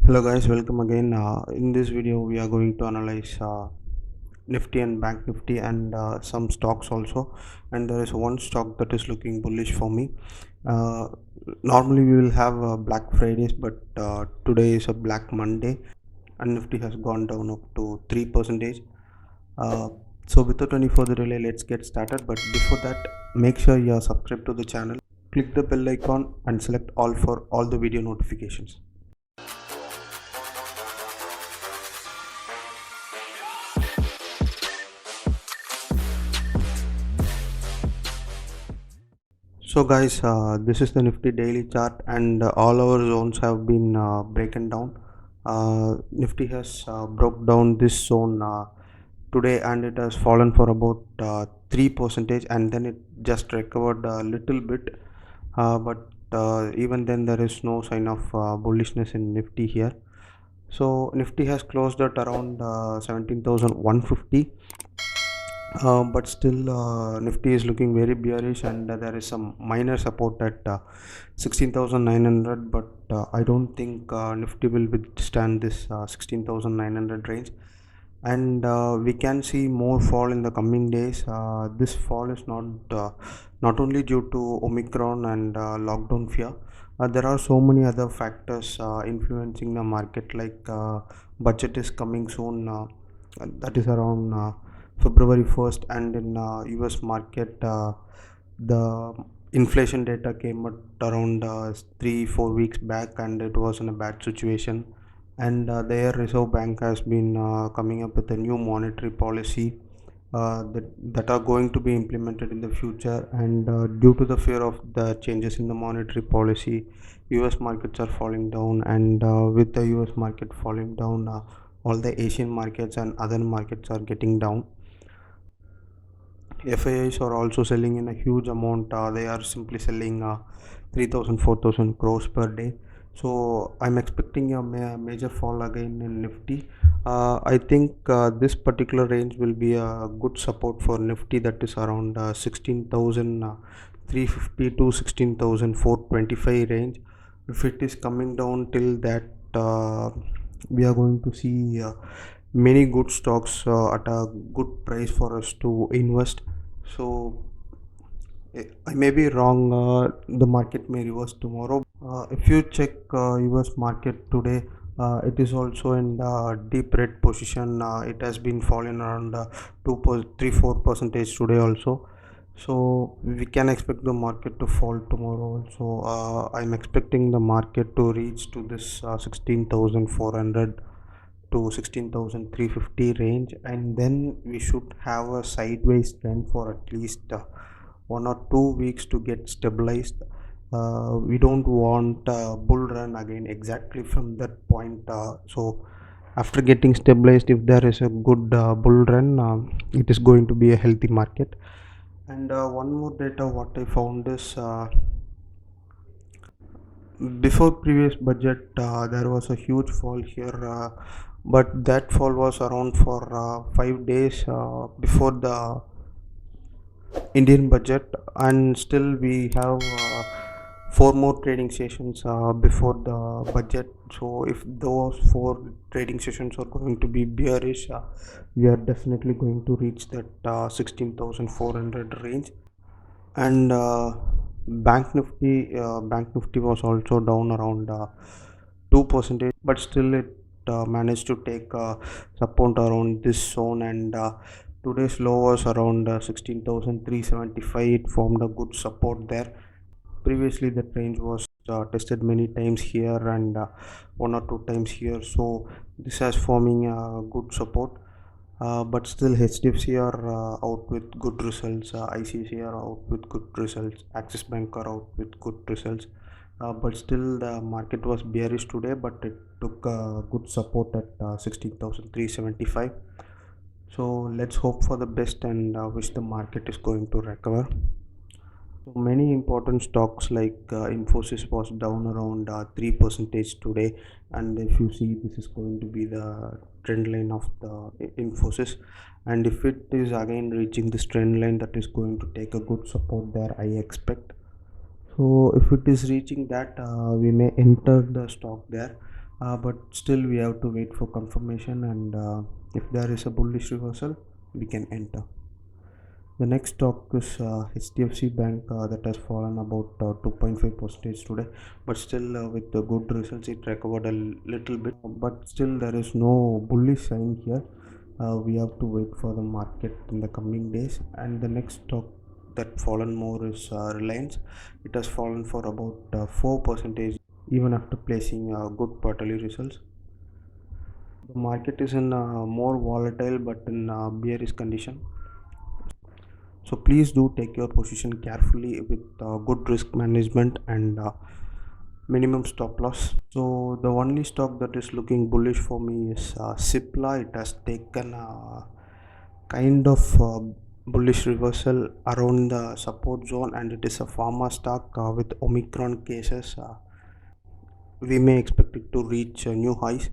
Hello guys, welcome again. In this video we are going to analyze Nifty and Bank Nifty and some stocks also, and there is one stock that is looking bullish for me. uh, Normally we will have Black Fridays, but today is a Black Monday and Nifty has gone down up to 3%. uh, so without any further delay, let's get started. But before that, make sure you are subscribed to the channel, click the bell icon and select all for all the video notifications. So guys, this is the Nifty daily chart, and all our zones have been broken down. Nifty has broke down this zone today, and it has fallen for about 3%, and then it just recovered a little bit. But even then, there is no sign of bullishness in Nifty here. So Nifty has closed at around 17,150. But still, Nifty is looking very bearish, and there is some minor support at 16,900. But I don't think Nifty will withstand this 16,900 range, and we can see more fall in the coming days. This fall is not only due to Omicron and lockdown fear. There are so many other factors influencing the market, like budget is coming soon. That is around February 1st, and in US market, the inflation data came at around 3-4 weeks back, and it was in a bad situation. And their Reserve Bank has been coming up with a new monetary policy that are going to be implemented in the future. And due to the fear of the changes in the monetary policy, US markets are falling down, and with the US market falling down, all the Asian markets and other markets are getting down. FIIs are also selling in a huge amount. They are simply selling 3,000 4,000 crores per day. So I'm expecting a major fall again in Nifty. I think this particular range will be a good support for Nifty, that is around 16,350 to 16,425 range. If it is coming down till that, we are going to see many good stocks at a good price for us to invest. So I may be wrong. The market may reverse tomorrow. If you check US market today, it is also in the deep red position. It has been falling around 2.34% today also. So we can expect the market to fall tomorrow also. I'm expecting the market to reach to this 16,400 to 16,350 range, and then we should have a sideways trend for at least 1 or 2 weeks to get stabilized. We don't want a bull run again exactly from that point. So after getting stabilized, if there is a good bull run, it is going to be a healthy market. And one more data what I found is, before previous budget, there was a huge fall here, but that fall was around for 5 days before the Indian budget, and still we have 4 more trading sessions before the budget. So if those 4 trading sessions are going to be bearish, we are definitely going to reach that 16,400 range. And Bank Nifty was also down around 2%, but still it managed to take support around this zone. And today's low was around 16,375. It formed a good support there. Previously that range was tested many times here, and 1 or 2 times here. So this has forming a good support. But still HDFC are out with good results, ICICI are out with good results, Axis Bank are out with good results. But still the market was bearish today, but it took good support at 16,375. So let's hope for the best, and wish the market is going to recover. So many important stocks like Infosys was down around 3% today, and if you see, this is going to be the trend line of the Infosys, and if it is again reaching this trend line, that is going to take a good support there, I expect. So if it is reaching that, we may enter the stock there. but still we have to wait for confirmation, and if there is a bullish reversal we can enter. The next stock is HDFC Bank, that has fallen about 2.5% today, but still with the good results it recovered a little bit, but still there is no bullish sign here. We have to wait for the market in the coming days. And the next stock that fallen more is Reliance. It has fallen for about 4% even after placing good quarterly results. The market is in more volatile but in bearish condition. So please do take your position carefully with good risk management and minimum stop loss. So the only stock that is looking bullish for me is Cipla. It has taken kind of bullish reversal around the support zone, and it is a pharma stock with Omicron cases. We may expect it to reach new highs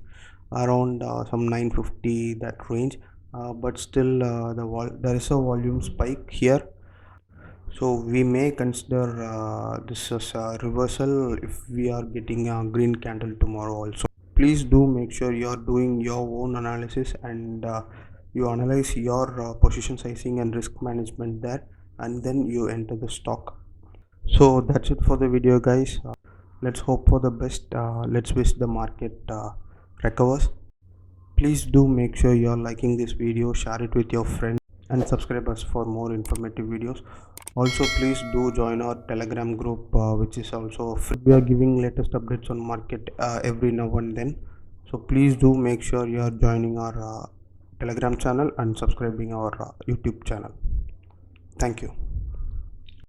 around some 950, that range, but still there is a volume spike here, so we may consider this as a reversal if we are getting a green candle tomorrow also. Please do make sure you are doing your own analysis, and you analyze your position sizing and risk management there, and then you enter the stock. So that's it for the video, guys. Let's hope for the best. Let's wish the market recovers. Please do make sure you are liking this video, share it with your friends, and subscribe us for more informative videos. Also, please do join our Telegram group, which is also free. We are giving latest updates on market every now and then. So please do make sure you are joining our Telegram channel and subscribing our YouTube channel. Thank you.